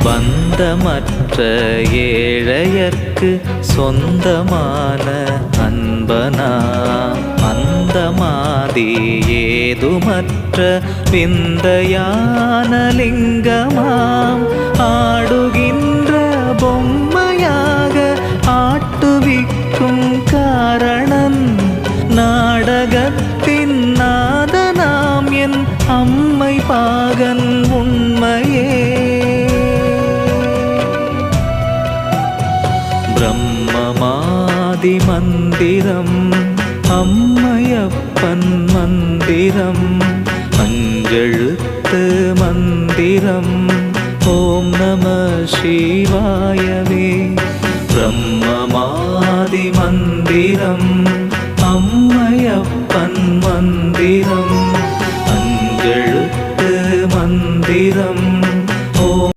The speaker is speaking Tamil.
பந்தமற்ற ஏழையர்க்கு சொந்தமான அன்பனாம் அந்தமாதி ஏதுமற்ற விந்தையான லிங்கமாம் ஆடுகின்ற பொம்மையாக ஆட்டுவிக்கும் காரணன் நாடகத்தின் நாதனாம் என் அம்மை பாகன் உண்மையே. பிரம்மமாதி மந்திரம் அம்மையப்பன் மந்திரம் அஞ்செழுத்து மந்திரம் ஓம் நம சிவாயவே. பிரம்மமாதி மந்திரம் அம்மையப்பன் மந்திரம்